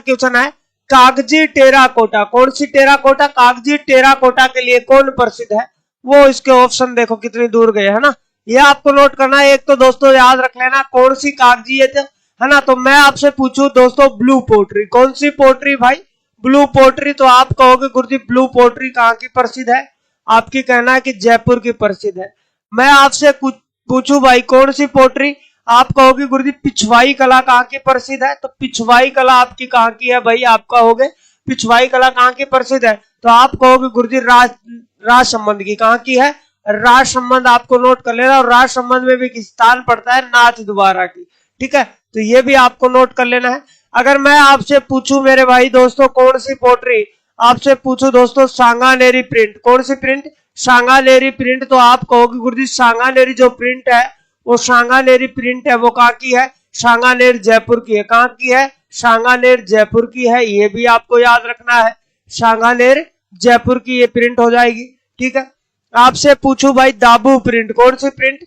Question है, कागजी terracotta, कौन सी टेराकोटा? कागजी टेराकोटा के लिए कौन प्रसिद्ध है? वो इसके ऑप्शन देखो कितनी दूर गए, है ना। ये आपको नोट करना है। एक तो दोस्तों याद रख लेना कौन सी कागजी है ना। तो मैं आपसे पूछूं दोस्तों, ब्लू पोट्री, कौन सी पोट्री भाई? Blue pottery. तो आप कहोगे गुरुजी ब्लू पोट्री कहाँ की प्रसिद्ध है? आपकी कहना है कि जयपुर की प्रसिद्ध है। मैं आपसे पूछूं भाई कौन सी पोट्री? आप कहोगे गुरुजी पिछवाई कला कहाँ की प्रसिद्ध है? तो पिछवाई कला आपकी कहाँ की है भाई? आप कहोगे पिछवाई कला कहाँ की प्रसिद्ध है? तो आप कहोगे गुरुजी राजसमंद की। कहाँ की है? राजसमंद। आपको नोट कर लेना। और राजसमंद में भी स्थान पड़ता है नाथद्वारा की, ठीक है। तो ये भी आपको नोट कर लेना है। अगर मैं आपसे पूछूं मेरे भाई दोस्तों कौन सी पोट्री, आपसे पूछूं दोस्तों सांगानेरी प्रिंट, कौन सी प्रिंट? सांगानेरी प्रिंट। तो आप कहोगे गुरुजी सांगानेरी जो प्रिंट है वो सांगानेरी प्रिंट है वो कहाँ की है? सांगानेर जयपुर की है। कहाँ की है? सांगानेर जयपुर की है। ये भी आपको याद रखना है, सांगानेर जयपुर की ये प्रिंट हो जाएगी, ठीक है। आपसे पूछूं भाई दाबू प्रिंट, कौन सी प्रिंट?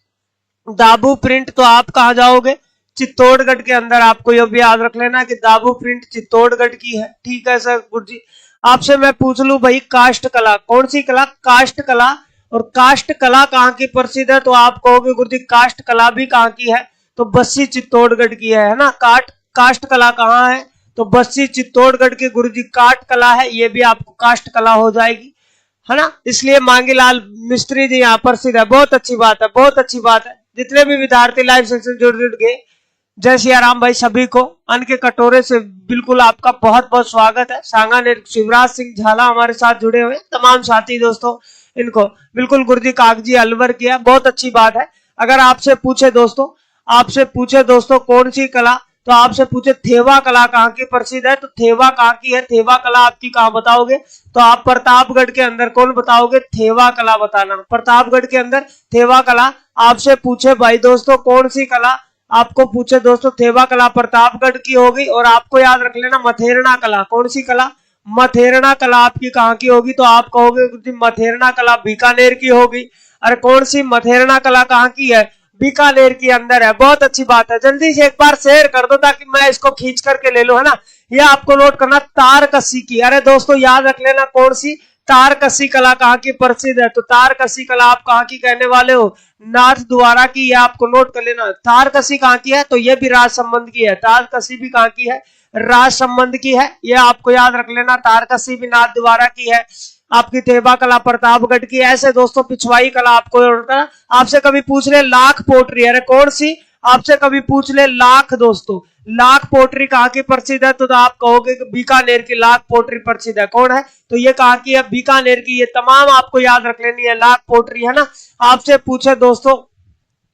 दाबू प्रिंट। तो आप कहा जाओगे? चित्तौड़गढ़ के अंदर। आपको यह भी याद रख लेना कि दाबू प्रिंट चित्तौड़गढ़ की है, ठीक है सर गुरुजी। आपसे मैं पूछ लूं भाई काष्ठ कला, कौन सी कला? काष्ठ कला। और काष्ठ कला कहाँ की प्रसिद्ध है? तो आप कहोगे गुरुजी काष्ठ कला भी कहाँ की है? तो बस्सी चित्तौड़गढ़ की है ना। काष्ठ कला कहाँ है? तो बस्सी चित्तौड़गढ़ की गुरुजी काष्ठ कला है। ये भी आपको काष्ठ कला हो जाएगी, है ना। इसलिए मांगीलाल मिस्त्री जी यहाँ प्रसिद्ध है। बहुत अच्छी बात है, बहुत अच्छी बात है। जितने भी विद्यार्थी लाइव सेशन जुड़ गए, जय सिया राम भाई सभी को। अन्न के कटोरे से बिल्कुल आपका बहुत बहुत स्वागत है। सांगानेर शिवराज सिंह झाला हमारे साथ जुड़े हुए, तमाम साथी दोस्तों इनको बिल्कुल गुरुजी कागजी अलवर किया, बहुत अच्छी बात है। अगर आपसे पूछे दोस्तों कौन सी कला, तो आपसे पूछे थेवा कला कहाँ की प्रसिद्ध है? तो थेवा कहाँ की है? थेवा कला आपकी कहाँ बताओगे? तो आप प्रतापगढ़ के अंदर। कौन बताओगे? थेवा कला बताना, प्रतापगढ़ के अंदर थेवा कला। आपसे पूछे भाई दोस्तों कौन सी कला, आपको पूछे दोस्तों थेवा कला प्रतापगढ़ की होगी। और आपको याद रख लेना मथेरना कला, कौन सी कला? मथेरना कला आपकी कहाँ की होगी? तो आप कहोगे मथेरना कला बीकानेर की होगी। अरे कौन सी मथेरना कला कहाँ की है? बीकानेर के अंदर है। बहुत अच्छी बात है। जल्दी से एक बार शेयर कर दो ताकि मैं इसको खींच करके ले लूं, है ना। यह आपको नोट करना तारकसी की। अरे दोस्तों याद रख लेना कौन सी? तारकसी कला कहाँ की प्रसिद्ध है? तो तारकसी कला आप कहाँ की कहने वाले हो? नाथद्वारा की। ये आपको नोट कर लेना। तारकसी कहाँ की है? तो ये भी राजसमंद की है। तारकसी भी कहाँ की है? राजसमंद की है। ये आपको याद रख लेना। तारकसी भी नाथद्वारा की है। आपकी थेवा कला प्रतापगढ़ की। ऐसे दोस्तों पिछवाई कला आपको। आपसे कभी पूछ ले लाख पोट्री, अरे कौन सी? आपसे कभी पूछ ले लाख, दोस्तों लाख पोट्री कहाँ की प्रसिद्ध है? तो आप कहोगे कि बीकानेर की लाख पोट्री प्रसिद्ध है। कौन है? तो ये कहाँ की है? बीकानेर की। ये तमाम आपको याद रख लेनी है, लाख पोट्री, है ना। आपसे पूछे दोस्तों,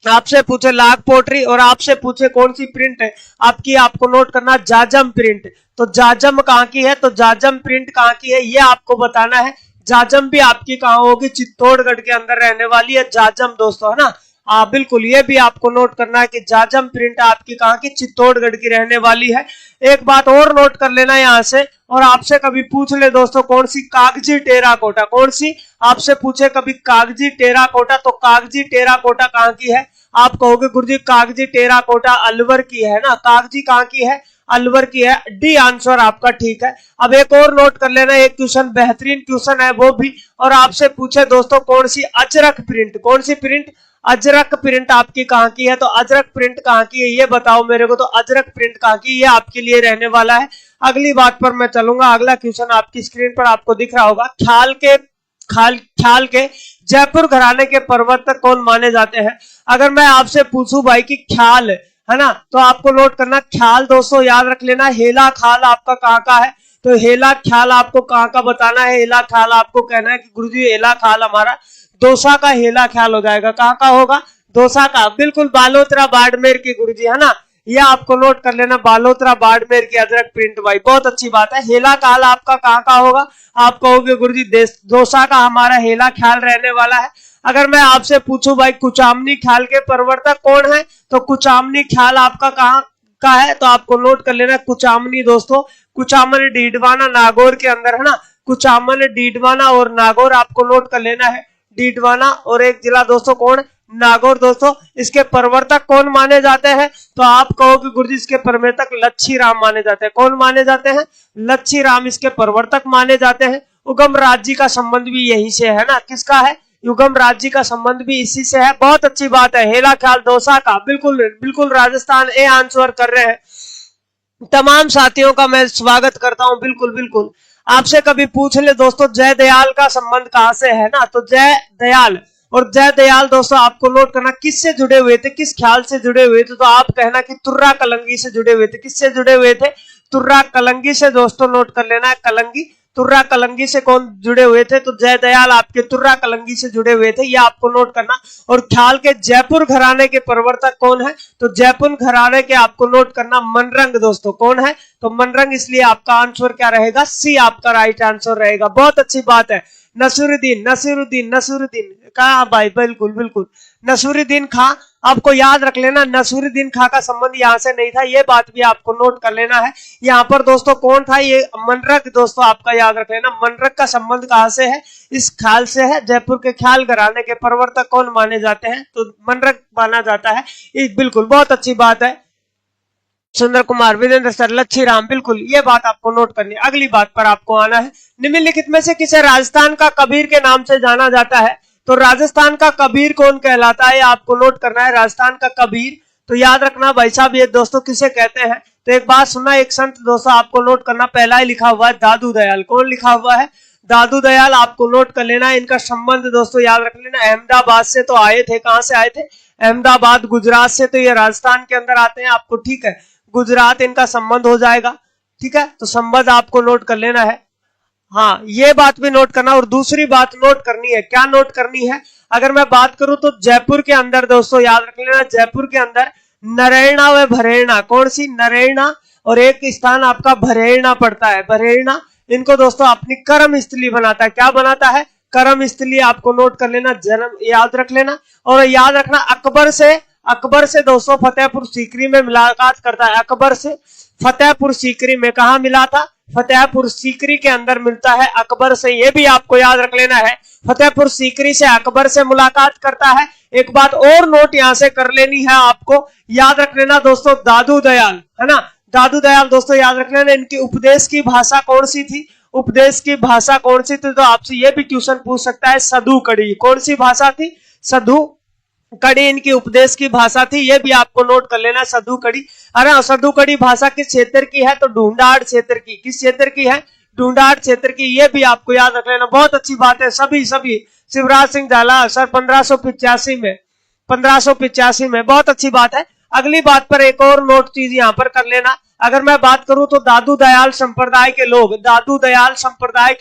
आपसे पूछे लाख पोट्री और आपसे पूछे कौन सी प्रिंट है आपकी, आपको नोट करना जाजम प्रिंट। तो जाजम कहाँ की है? तो जाजम प्रिंट कहाँ की है ये आपको बताना है। जाजम भी आपकी कहाँ होगी? चित्तौड़गढ़ के अंदर रहने वाली है जाजम दोस्तों, है ना। बिल्कुल, ये भी आपको नोट करना है कि जाजम प्रिंट आपकी कहाँ की? चित्तौड़गढ़ की रहने वाली है। एक बात और नोट कर लेना यहाँ से। और आपसे कभी पूछ ले दोस्तों कौन सी? कागजी टेराकोटा, कौन सी? आपसे पूछे कभी कागजी टेराकोटा, तो कागजी टेराकोटा कहाँ की है? आप कहोगे गुरुजी कागजी टेराकोटा अलवर की है ना। कागजी कहाँ की है? अलवर की है। डी आंसर आपका ठीक है। अब एक और नोट कर लेना, एक क्वेश्चन बेहतरीन क्वेश्चन है वो भी। और आपसे पूछे दोस्तों कौन सी? अजरक प्रिंट, कौन सी प्रिंट? अजरक प्रिंट आपकी कहाँ की है? तो अजरक प्रिंट कहाँ की है ये बताओ मेरे को। तो अजरक प्रिंट कहाँ की? ये आपके लिए रहने वाला है। अगली बात पर मैं चलूंगा। अगला क्वेश्चन आपकी स्क्रीन पर आपको दिख रहा होगा। ख्याल के जयपुर घराने के प्रवर्तक कौन माने जाते हैं? अगर मैं आपसे पूछूं भाई कि ख्याल, है ना, तो आपको नोट करना ख्याल दोस्तों याद रख लेना। हेला ख्याल आपका कहाँ का है? तो हेला ख्याल आपको कहाँ का बताना है? हेला ख्याल आपको कहना है कि गुरुजी हेला ख्याल हमारा दौसा का हेला ख्याल हो जाएगा। कहाँ का होगा? दौसा का। बिल्कुल बालोतरा बाड़मेर की गुरुजी, है ना। यह आपको नोट कर लेना, बालोतरा बाड़मेर की अजरक प्रिंट भाई, बहुत अच्छी बात है। हेला ख्याल आपका कहाँ का होगा? आप कहोगे गुरुजी दौसा का हमारा हेला ख्याल रहने वाला है। अगर मैं आपसे पूछूं भाई कुचामनी ख्याल के प्रवर्तक कौन है? तो कुचामनी ख्याल आपका कहाँ का है? तो आपको नोट कर लेना कुचामनी दोस्तों, कुचामन डीडवाना नागौर के अंदर, है ना। कुचामन डीडवाना और नागौर आपको नोट कर लेना है। डीडवाना और एक जिला दोस्तों कौन? नागौर दोस्तों। इसके प्रवर्तक कौन माने जाते हैं? तो आप कहोगे गुरुजी इसके प्रवर्तक लच्छी राम माने जाते हैं। कौन माने जाते हैं? लच्छी राम इसके प्रवर्तक माने जाते हैं। उगम राज्य का संबंध भी यहीं से है ना, किसका है? युगम राज्य का संबंध भी इसी से है। बहुत अच्छी बात है। हेला ख्याल दौसा का, बिल्कुल बिल्कुल राजस्थान ए आंसर कर रहे हैं। तमाम साथियों का मैं स्वागत करता हूं। बिल्कुल बिल्कुल आपसे कभी पूछ ले दोस्तों जय दयाल का संबंध कहां से है ना, तो जय दयाल और जय दयाल दोस्तों आपको नोट करना किससे जुड़े हुए थे, किस ख्याल से जुड़े हुए थे, तो आप कहना कि तुर्रा कलंगी से जुड़े हुए थे। किससे जुड़े हुए थे? तुर्रा कलंगी से दोस्तों नोट कर लेना है। कलंगी, तुर्रा कलंगी से कौन जुड़े हुए थे? तो जय दयाल आपके तुर्रा कलंगी से जुड़े हुए थे, ये आपको नोट करना। और ख्याल के जयपुर घराने के प्रवर्तक कौन है? तो जयपुर घराने के आपको नोट करना मनरंग दोस्तों। कौन है? तो मनरंग, इसलिए आपका आंसर क्या रहेगा? सी आपका राइट आंसर रहेगा। बहुत अच्छी बात है। नसीरुद्दीन नसीरुद्दीन नसीरुद्दीन कहा भाई, बिल्कुल बिल्कुल नसीरुद्दीन खां, आपको याद रख लेना नसीरुद्दीन खां का संबंध यहां से नहीं था, ये बात भी आपको नोट कर लेना है। यहाँ पर दोस्तों कौन था? ये मनरग दोस्तों, आपका याद रख लेना। मनरग का संबंध कहां से है? इस ख्याल से है। जयपुर के ख्याल घराने के प्रवर्तक कौन माने जाते हैं? तो मनरग माना जाता है। ये बिल्कुल बहुत अच्छी बात है। सुंदर कुमार, वीरेंद्र सर, लच्छी राम, बिल्कुल ये बात आपको नोट करनी है। अगली बात पर आपको आना है। निम्नलिखित में से किसे राजस्थान का कबीर के नाम से जाना जाता है? तो राजस्थान का कबीर कौन कहलाता है? आपको नोट करना है। राजस्थान का कबीर, तो याद रखना भाई साहब ये दोस्तों किसे कहते हैं? तो एक बात सुनना, एक संत दोस्तों आपको नोट करना, पहला ही लिखा हुआ है दादू दयाल। कौन लिखा हुआ है? दादू दयाल आपको नोट कर लेना। इनका संबंध दोस्तों याद रख लेना, अहमदाबाद से तो आए थे। कहां से आए थे? अहमदाबाद, गुजरात से, तो ये राजस्थान के अंदर आते हैं आपको, ठीक है। गुजरात इनका संबंध हो जाएगा, ठीक है। तो संबंध आपको नोट कर लेना है। हाँ, ये बात भी नोट करना। और दूसरी बात नोट करनी है, क्या नोट करनी है? अगर मैं बात करूं तो जयपुर के अंदर दोस्तों याद रख लेना, जयपुर के अंदर नरैना व भरेणा, कौन सी? नरैना, और एक स्थान आपका भरेणा पड़ता है। भरेणा इनको दोस्तों अपनी कर्म स्थली बनाता है। क्या बनाता है? कर्म स्थली आपको नोट कर लेना, जन्म याद रख लेना। और याद रखना अकबर से दोस्तों फतेहपुर सीकरी में मुलाकात करता है। अकबर से फतेहपुर सीकरी में, कहा मिला था? फतेहपुर सीकरी के अंदर मिलता है अकबर से, ये भी आपको याद रख लेना है। फतेहपुर सीकरी से अकबर से मुलाकात करता है। एक बात और नोट यहां से कर लेनी है, आपको याद रख लेना दोस्तों, दादू दयाल, है ना। दादू दयाल दोस्तों याद रख लेना, इनकी उपदेश की भाषा कौन सी थी? उपदेश की भाषा कौन सी थी? तो आपसे ये भी क्वेश्चन पूछ सकता है, सधु कड़ी। कौन सी भाषा थी? सधु कड़ी इनकी उपदेश की भाषा थी, ये भी आपको नोट कर लेना, सधु कड़ी। अरे सधु कड़ी भाषा किस क्षेत्र की है? तो ढूंढाड़ क्षेत्र की। किस क्षेत्र की है? ढूंढाड़ क्षेत्र की, ये भी आपको याद रख लेना। बहुत अच्छी बात है। सभी शिवराज सिंह झाला सर 1585 में, बहुत अच्छी बात है। अगली बात पर एक और नोट चीज यहाँ पर कर लेना। अगर मैं बात करूं तो दादू दयाल संप्रदाय के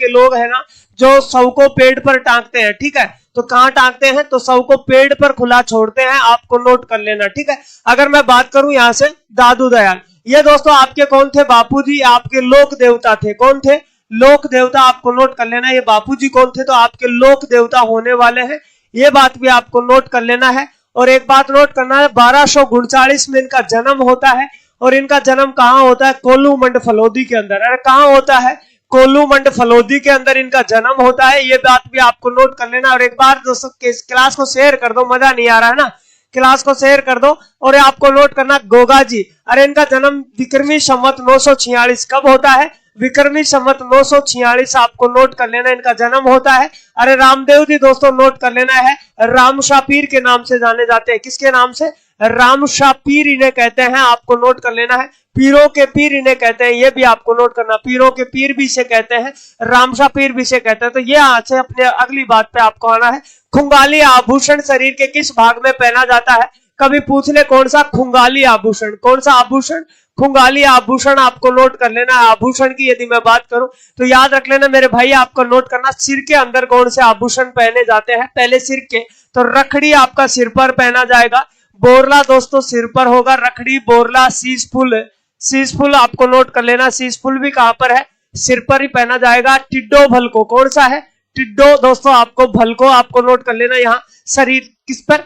लोग है ना, जो शव को पेड़ पर टांगते हैं, ठीक है। तो कहां टांगते हैं? तो शव को पेड़ पर खुला छोड़ते हैं, आपको नोट कर लेना, ठीक है। अगर मैं बात करूं यहां से दादू दयाल, ये दोस्तों आपके कौन थे? बापूजी आपके लोक देवता थे। कौन थे? लोक देवता, आपको नोट कर लेना। ये बापूजी कौन थे? तो आपके लोक देवता होने वाले हैं, ये बात भी आपको नोट कर लेना है। और एक बात नोट करना है, 1239 में इनका जन्म होता है। और इनका जन्म कहां होता है? कोल्लूमंड फलोदी के अंदर। अरे कहां होता है? कोल्लूमंड फलोदी के अंदर इनका जन्म होता है, ये बात भी आपको नोट कर लेना। और एक बार दोस्तों क्लास को शेयर कर दो, मजा नहीं आ रहा है ना, क्लास को शेयर कर दो। और आपको नोट करना गोगा जी, अरे इनका जन्म विक्रमी संवत 946 कब होता है? विक्रमी संवत 946 आपको नोट कर लेना, इनका जन्म होता है। अरे रामदेव जी दोस्तों नोट कर लेना है, रामशाह पीर के नाम से जाने जाते हैं। किसके नाम से? रामशाह पीर इन्हें कहते हैं, आपको नोट कर लेना है। पीरों के पीर इन्हें कहते हैं, ये भी आपको नोट करना। पीरों के पीर भी इसे कहते हैं, रामशाह पीर भी इसे कहते हैं। तो ये आज से अपने अगली बात पे आपको आना है। खुंगाली आभूषण शरीर के किस भाग में पहना जाता है? कभी पूछ ले कौन सा? खुंगाली आभूषण। कौन सा आभूषण? खुंगाली आभूषण, आपको नोट कर लेना। आभूषण की यदि मैं बात करूं तो याद रख लेना मेरे भाई, आपको नोट करना सिर के अंदर कौन से आभूषण पहने जाते हैं? पहले सिर के, तो रखड़ी आपका सिर पर पहना जाएगा। बोरला दोस्तों सिर पर होगा, रखड़ी, बोरला, शीशफुल आपको नोट कर लेना। शीशफुल भी कहां पर है? सिर पर ही पहना जाएगा। टिड्डो भलको कौन सा है? टिड्डो दोस्तों आपको भलको आपको नोट कर लेना, यहाँ शरीर किस पर?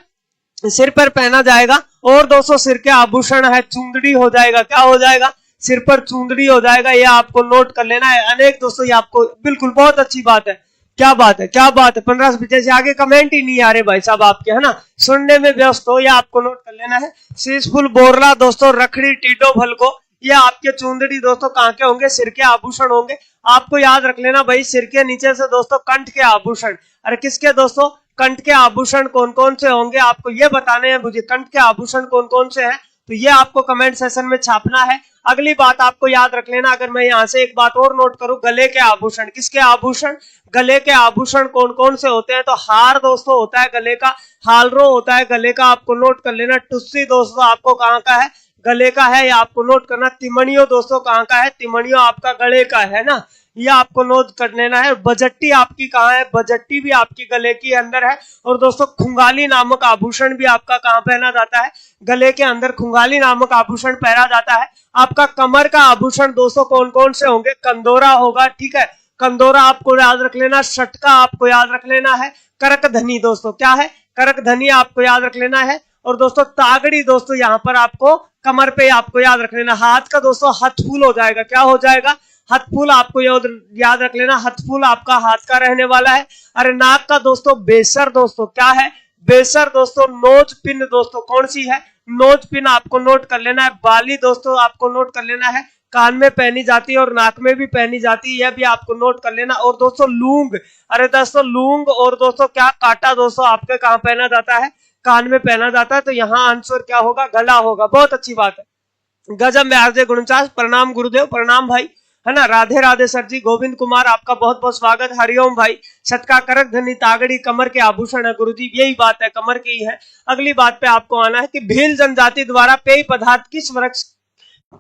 सिर पर पहना जाएगा। और दोस्तों सिर के आभूषण है, चुंदड़ी हो जाएगा। क्या हो जाएगा? सिर पर चुंदड़ी हो जाएगा, ये आपको नोट कर लेना है। अनेक दोस्तों ये आपको, बिल्कुल बहुत अच्छी बात है। क्या बात है, क्या बात है। 1585 आगे कमेंट ही नहीं आ रहे भाई साहब आपके, है ना, सुनने में व्यस्त हो, या आपको नोट कर लेना है। शीशफुल बोरला दोस्तों, रखड़ी टीटो भलको, ये आपके चुंदड़ी दोस्तों कहाँ के होंगे, सिर के आभूषण होंगे। आपको याद रख लेना भाई, सिर के नीचे से दोस्तों कंठ के आभूषण। अरे किसके दोस्तों, कंठ के आभूषण कौन कौन से होंगे आपको ये बताने हैं मुझे, कंठ के आभूषण कौन कौन से हैं, तो ये आपको कमेंट सेशन में छापना है। अगली बात आपको याद रख लेना, अगर मैं यहाँ से एक बात और नोट करूं, गले के आभूषण, किसके आभूषण, गले के आभूषण कौन कौन से होते हैं, तो हार दोस्तों होता है गले का, हालरो होता है गले का, आपको नोट कर लेना। टुस्सी दोस्तों आपको कहाँ का है, गले का है, या आपको नोट करना। तिमणियों दोस्तों कहाँ का है, तिमणियों आपका गले का है ना, ये आपको नोट कर लेना है। बजट्टी आपकी कहाँ है, बजट्टी भी आपकी गले के अंदर है। और दोस्तों खुंगाली नामक आभूषण भी आपका कहाँ पहना जाता है, गले के अंदर खुंगाली नामक आभूषण पहना जाता है। आपका कमर का आभूषण दोस्तों कौन कौन से होंगे, कंदोरा होगा, ठीक है, कंदोरा आपको याद रख लेना। शटका आपको याद रख लेना है। करकधनी दोस्तों क्या है, करकधनी आपको याद रख लेना है। और दोस्तों तागड़ी दोस्तों यहाँ पर आपको कमर पे आपको याद रख लेना। हाथ का दोस्तों हथफूल हो जाएगा, क्या हो जाएगा, हथफूल आपको याद रख लेना, हथफूल आपका हाथ का रहने वाला है। अरे नाक का दोस्तों बेसर दोस्तों क्या है, बेसर दोस्तों। नोज पिन दोस्तों कौन सी है, नोज पिन आपको नोट कर लेना है। बाली दोस्तों आपको नोट कर लेना है, कान में पहनी जाती है और नाक में भी पहनी जाती है, यह भी आपको नोट कर लेना। और दोस्तों लूंग, अरे दोस्तों लूंग और दोस्तों क्या, कांटा दोस्तों आपके कहाँ पहना जाता है, कान में पहना जाता है, तो यहाँ आंसर क्या होगा, गला होगा। बहुत अच्छी बात है। गजब में आरजे 49, प्रणाम गुरुदेव, प्रणाम भाई, है ना, राधे राधे सर जी। गोविंद कुमार आपका बहुत बहुत स्वागत, हरिओम भाई। शतका, करकधनी, तागड़ी कमर के आभूषण है गुरुजी, यही बात है, कमर की ही है। अगली बात पे आपको आना है कि भील जनजाति द्वारा पेय पदार्थ किस वृक्ष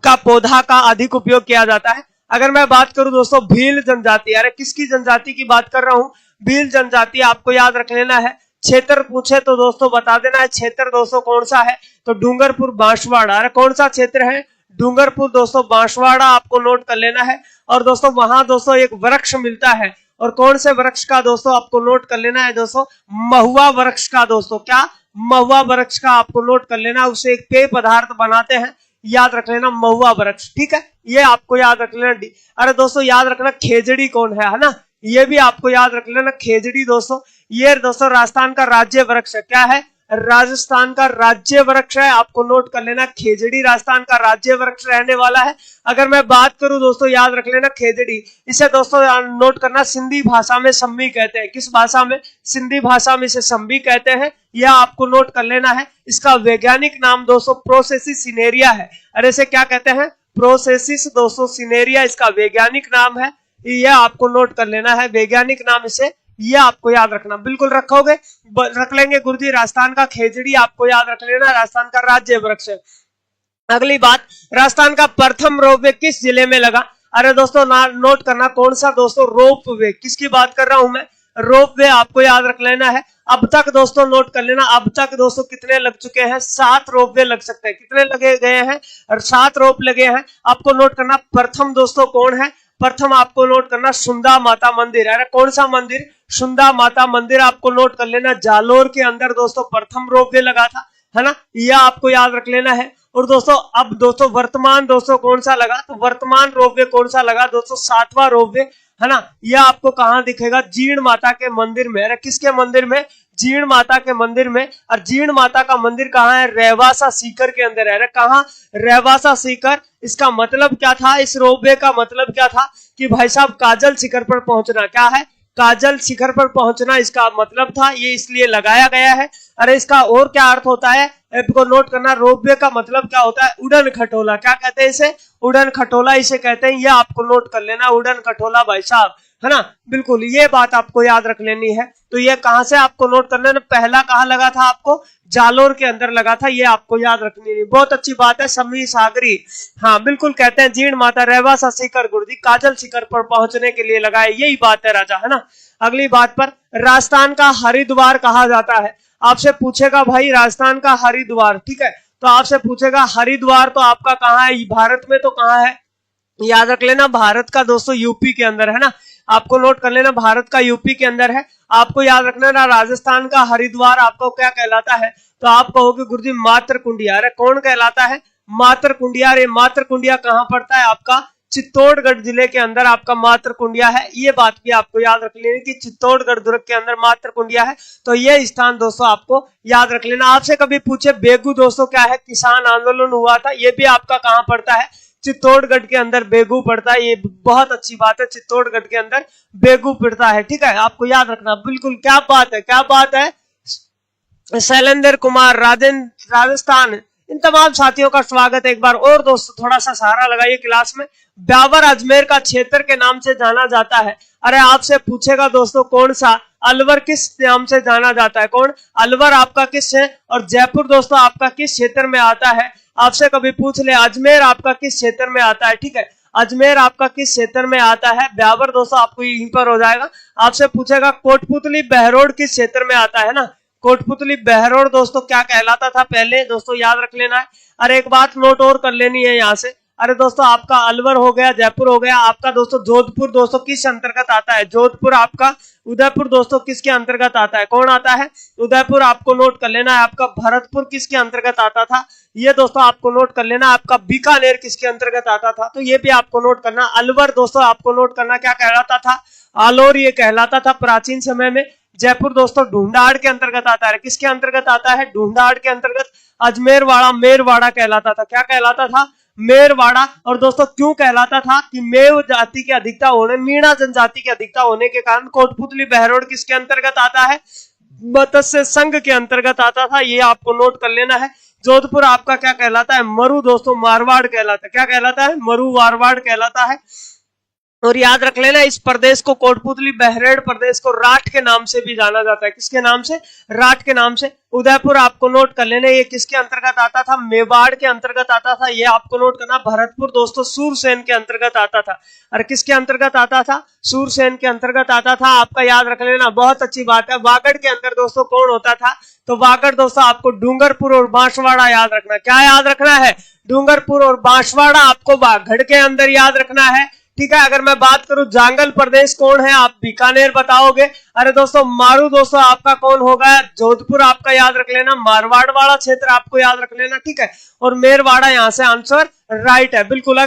का पौधा का अधिक उपयोग किया जाता है। अगर मैं बात करूं दोस्तों भील जनजाति, अरे किसकी जनजाति की बात कर रहा हूं, भील जनजाति आपको याद रख लेना है। क्षेत्र पूछे तो दोस्तों बता देना है, क्षेत्र दोस्तों कौन सा है, तो डूंगरपुर बांसवाड़ा। अरे कौन सा क्षेत्र है, डूंगरपुर दोस्तों बांसवाड़ा आपको नोट कर लेना है। और दोस्तों वहां दोस्तों एक वृक्ष मिलता है, और कौन से वृक्ष का दोस्तों आपको नोट कर लेना है दोस्तों, महुआ वृक्ष का दोस्तों, क्या, महुआ वृक्ष का आपको नोट कर लेना। उससे एक पेय पदार्थ बनाते हैं, याद रख लेना, महुआ वृक्ष, ठीक है, ये आपको याद रख लेना। अरे दोस्तों याद रखना खेजड़ी कौन है ना, ये भी आपको याद रख लेना। खेजड़ी दोस्तों, ये दोस्तों राजस्थान का राज्य वृक्ष है, क्या है, राजस्थान का राज्य वृक्ष है, आपको नोट कर लेना। खेजड़ी राजस्थान का राज्य वृक्ष रहने वाला है। अगर मैं बात करूं दोस्तों याद रख लेना खेजड़ी, इसे दोस्तों नोट करना, सिंधी भाषा में सम्मी कहते हैं। किस भाषा में, सिंधी भाषा में इसे सम्मी कहते हैं, यह आपको नोट कर लेना है। इसका वैज्ञानिक नाम दोस्तों प्रोसेसिस सिनेरिया है। अरे इसे क्या कहते हैं, प्रोसेसिस दोस्तों सिनेरिया इसका वैज्ञानिक नाम है, यह आपको नोट कर लेना है, वैज्ञानिक नाम इसे, ये आपको याद रखना, बिल्कुल रखोगे, रख लेंगे गुरुजी। राजस्थान का खेजड़ी आपको याद रख लेना, राजस्थान का राज्य वृक्ष है। अगली बात, राजस्थान का प्रथम रोपवे किस जिले में लगा। अरे दोस्तों नोट करना, कौन सा दोस्तों, रोपवे, किसकी बात कर रहा हूं मैं, रोपवे आपको याद रख लेना है। अब तक दोस्तों नोट कर लेना, अब तक दोस्तों कितने लग चुके हैं, 7 रोपवे लग सकते हैं। कितने लगे गए हैं, और 7 रोप लगे हैं। आपको नोट करना, प्रथम दोस्तों कौन है, प्रथम आपको नोट करना सुंदा माता मंदिर। अरे कौन सा मंदिर, सुंदा माता मंदिर आपको नोट कर लेना। जालोर के अंदर दोस्तों प्रथम रोपवे लगा था, है ना, यह आपको याद रख लेना है। और दोस्तों अब दोस्तों वर्तमान दोस्तों कौन सा लगा, तो वर्तमान रोपवे कौन सा लगा दोस्तों, 7वां रोपवे, है ना। यह आपको कहां दिखेगा, जीर्ण माता के मंदिर में। अरे किसके मंदिर में, जीर्ण माता के मंदिर में। और जीर्ण माता का मंदिर कहाँ है, रेवासा सीकर के अंदर है। अरे कहाँ, रेवासा सीकर। इसका मतलब क्या था, इस रोपवे का मतलब क्या था कि भाई साहब काजल शिखर पर पहुंचना, क्या है, काजल शिखर पर पहुंचना इसका मतलब था, ये इसलिए लगाया गया है। अरे इसका और क्या अर्थ होता है, को नोट करना, रोपवे का मतलब क्या होता है, उड़न खटोला, क्या कहते हैं इसे, उड़न खटोला इसे कहते हैं, ये आपको नोट कर लेना, उड़न खटोला भाई साहब, है ना, बिल्कुल ये बात आपको याद रख लेनी है। तो ये कहां से आपको नोट कर लेना, पहला कहां लगा था आपको, जालोर के अंदर लगा था, ये आपको याद रखनी है। बहुत अच्छी बात है, सम्मी सागरी, हाँ बिल्कुल कहते हैं जीर्ण माता रेवासा शिखर गुरुजी काजल शिखर पर पहुंचने के लिए लगाए, यही बात है राजा, है ना। अगली बात पर, राजस्थान का हरिद्वार कहा जाता है। आपसे पूछेगा भाई राजस्थान का हरिद्वार, ठीक है, तो आपसे पूछेगा हरिद्वार तो आपका कहाँ है, भारत में तो कहाँ है, याद रख लेना भारत का दोस्तों यूपी के अंदर है ना, आपको नोट कर लेना भारत का यूपी के अंदर है। आपको याद रखना ना, राजस्थान का हरिद्वार आपको क्या कहलाता है, तो आप कहोगे गुरुजी मात्र कुंडिया। अरे कौन कहलाता है, मात्र कुंडिया। अरे मात्र कुंडिया कहाँ पड़ता है आपका, चित्तौड़गढ़ जिले के अंदर आपका मातृकुंडिया है। ये बात भी आपको याद रख लेनी कि चित्तौड़गढ़ दुर्ग के अंदर मातृकुंडिया है, तो ये स्थान दोस्तों आपको याद रख लेना। आपसे कभी पूछे बेगू दोस्तों क्या है, किसान आंदोलन हुआ था, ये भी आपका कहां पड़ता है, चित्तौड़गढ़ के अंदर बेगू पड़ता है। ये बहुत अच्छी बात है, चित्तौड़गढ़ के अंदर बेगू पड़ता है, ठीक है, आपको याद रखना। बिल्कुल, क्या बात है, क्या बात है। शैलेंद्र कुमार राजस्थान, इन तमाम साथियों का स्वागत है एक बार और दोस्तों। थोड़ा सा सहारा लगाइए क्लास में। ब्यावर अजमेर का क्षेत्र के नाम से जाना जाता है। अरे आपसे पूछेगा दोस्तों कौन सा, अलवर किस नाम से जाना जाता है, कौन, अलवर आपका किस है, और जयपुर दोस्तों आपका किस क्षेत्र में आता है। आपसे कभी पूछ ले अजमेर आपका किस क्षेत्र में आता है, ठीक है, अजमेर आपका किस क्षेत्र में आता है। ब्यावर दोस्तों आपको यहीं पर हो जाएगा। आपसे पूछेगा कोटपुतली बहरोड किस क्षेत्र में आता है ना, कोटपुतली बहरोड दोस्तों क्या कहलाता था पहले, दोस्तों याद रख लेना है। अरे एक बात नोट और कर लेनी है यहाँ से। अरे दोस्तों आपका अलवर हो गया, जयपुर हो गया, आपका दोस्तों जोधपुर दोस्तों किस अंतर्गत आता है, जोधपुर आपका, उदयपुर दोस्तों किसके अंतर्गत आता है, कौन आता है, उदयपुर आपको नोट कर लेना है। आपका भरतपुर किसके अंतर्गत आता था, ये दोस्तों आपको नोट कर लेना। आपका बीकानेर किसके अंतर्गत आता था, तो ये भी आपको नोट करना। अलवर दोस्तों आपको नोट करना क्या कहलाता था, आलोर ये कहलाता था प्राचीन समय में। जयपुर दोस्तों ढूंढाड़ के अंतर्गत आता है, किसके अंतर्गत आता है, ढूंढाड़ के अंतर्गत। अजमेरवाड़ा मेरवाड़ा कहलाता था, क्या कहलाता था, मेरवाड़ा। और दोस्तों क्यों कहलाता था कि मेव जाति की अधिकता होने, मीणा जनजाति की अधिकता होने के कारण कोटपुतली बहरोड किसके अंतर्गत आता है, मत्स्य संघ के अंतर्गत आता था, ये आपको नोट कर लेना है। जोधपुर आपका क्या कहलाता है, मरु दोस्तों मारवाड़ कहलाता है, क्या कहलाता है, मरु मारवाड़ कहलाता है। और याद रख लेना इस प्रदेश को, कोटपुतली बहरेड़ प्रदेश को राठ के नाम से भी जाना जाता है, किसके नाम से, राठ के नाम से। उदयपुर आपको नोट कर लेना, ये किसके अंतर्गत आता था, मेवाड़ के अंतर्गत आता था, ये आपको नोट करना। भरतपुर दोस्तों सूरसेन के अंतर्गत आता था, और किसके अंतर्गत आता था, सूरसेन के अंतर्गत आता था, आपका याद रख लेना, बहुत अच्छी बात है। वागड़ के अंदर दोस्तों कौन होता था, तो वागड़ दोस्तों आपको डूंगरपुर और बांसवाड़ा याद रखना, क्या याद रखना है, डूंगरपुर और बांसवाड़ा आपको वागड़ के अंदर याद रखना है, ठीक है। अगर मैं बात करूं जांगल प्रदेश कौन है, आप बीकानेर बताओगे। अरे दोस्तों मारू दोस्तों आपका कौन होगा, जोधपुर आपका याद रख लेना, मारवाड़ वाला क्षेत्र आपको याद रख लेना, ठीक है। और मेरवाड़ा यहां से आंसर राइट है, बिल्कुल।